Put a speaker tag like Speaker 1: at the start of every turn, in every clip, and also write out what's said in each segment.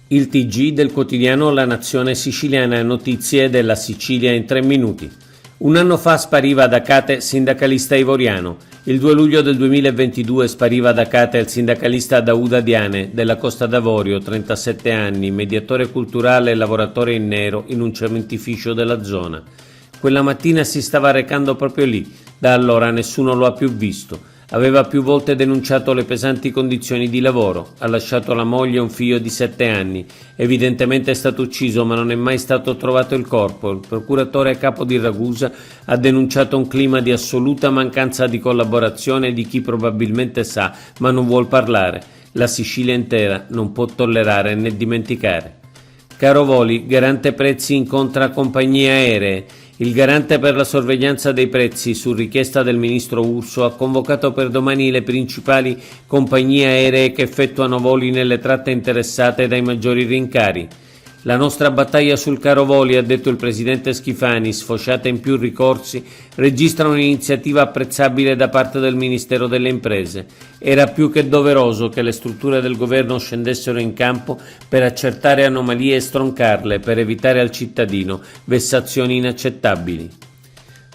Speaker 1: Il TG del quotidiano La Nazione Siciliana, notizie della Sicilia in 3 minuti. Un anno fa spariva ad Acate sindacalista ivoriano. Il 2 luglio del 2022 spariva ad Acate il sindacalista Dauda Diane della Costa d'Avorio, 37 anni, mediatore culturale e lavoratore in nero in un cementificio della zona. Quella mattina si stava recando proprio lì, da allora nessuno lo ha più visto. Aveva più volte denunciato le pesanti condizioni di lavoro, ha lasciato la moglie e un figlio di 7 anni, evidentemente è stato ucciso ma non è mai stato trovato il corpo. Il procuratore capo di Ragusa ha denunciato un clima di assoluta mancanza di collaborazione di chi probabilmente sa ma non vuol parlare. La Sicilia intera non può tollerare né dimenticare. Caro Voli, Garante Prezzi incontra compagnie aeree. Il garante per la sorveglianza dei prezzi, su richiesta del ministro Urso, ha convocato per domani le principali compagnie aeree che effettuano voli nelle tratte interessate dai maggiori rincari. La nostra battaglia sul caro voli, ha detto il presidente Schifani, sfociata in più ricorsi, registra un'iniziativa apprezzabile da parte del Ministero delle Imprese. Era più che doveroso che le strutture del governo scendessero in campo per accertare anomalie e stroncarle, per evitare al cittadino vessazioni inaccettabili.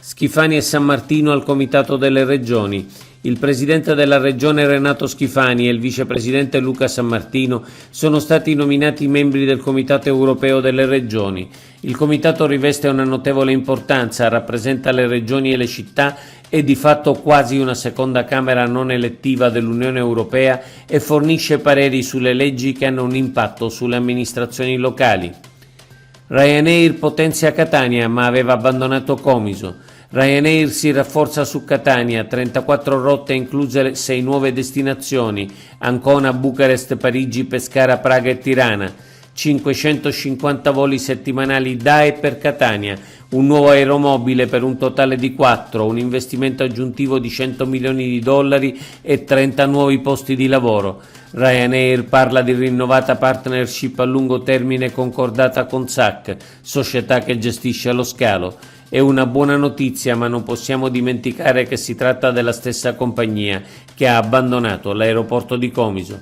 Speaker 1: Schifani e San Martino al Comitato delle Regioni. Il presidente della regione Renato Schifani e il vicepresidente Luca San Martino sono stati nominati membri del Comitato europeo delle regioni. Il comitato riveste una notevole importanza, rappresenta le regioni e le città, è di fatto quasi una seconda Camera non elettiva dell'Unione Europea e fornisce pareri sulle leggi che hanno un impatto sulle amministrazioni locali. Ryanair potenzia Catania ma aveva abbandonato Comiso. Ryanair si rafforza su Catania, 34 rotte incluse 6 nuove destinazioni, Ancona, Bucarest, Parigi, Pescara, Praga e Tirana, 550 voli settimanali da e per Catania, un nuovo aeromobile per un totale di 4, un investimento aggiuntivo di 100 milioni di dollari e 30 nuovi posti di lavoro. Ryanair parla di rinnovata partnership a lungo termine concordata con SAC, società che gestisce lo scalo. È una buona notizia, ma non possiamo dimenticare che si tratta della stessa compagnia che ha abbandonato l'aeroporto di Comiso.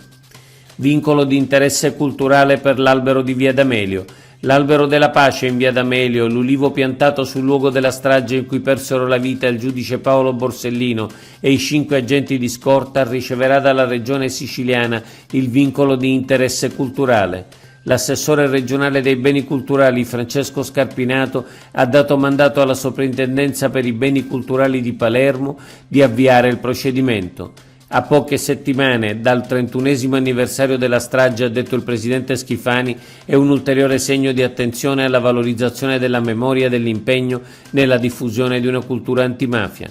Speaker 1: Vincolo di interesse culturale per l'albero di Via D'Amelio. L'albero della pace in Via D'Amelio, l'ulivo piantato sul luogo della strage in cui persero la vita il giudice Paolo Borsellino e i 5 agenti di scorta, riceverà dalla regione siciliana il vincolo di interesse culturale. L'assessore regionale dei beni culturali Francesco Scarpinato ha dato mandato alla Soprintendenza per i beni culturali di Palermo di avviare il procedimento. A poche settimane dal 31esimo anniversario della strage, ha detto il presidente Schifani, è un ulteriore segno di attenzione alla valorizzazione della memoria e dell'impegno nella diffusione di una cultura antimafia.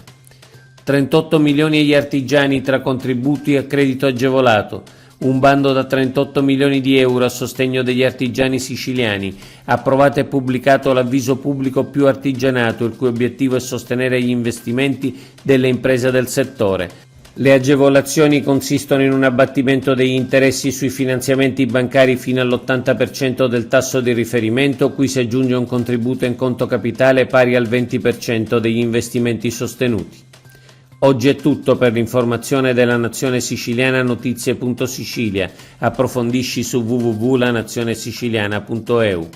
Speaker 1: 38 milioni agli artigiani tra contributi e credito agevolato. Un bando da 38 milioni di euro a sostegno degli artigiani siciliani. Approvato e pubblicato l'avviso pubblico Più Artigianato, il cui obiettivo è sostenere gli investimenti delle imprese del settore. Le agevolazioni consistono in un abbattimento degli interessi sui finanziamenti bancari fino all'80% del tasso di riferimento, cui si aggiunge un contributo in conto capitale pari al 20% degli investimenti sostenuti. Oggi è tutto. Per l'informazione della Nazione Siciliana, notizie.sicilia. Approfondisci su www.lanazionesiciliana.eu.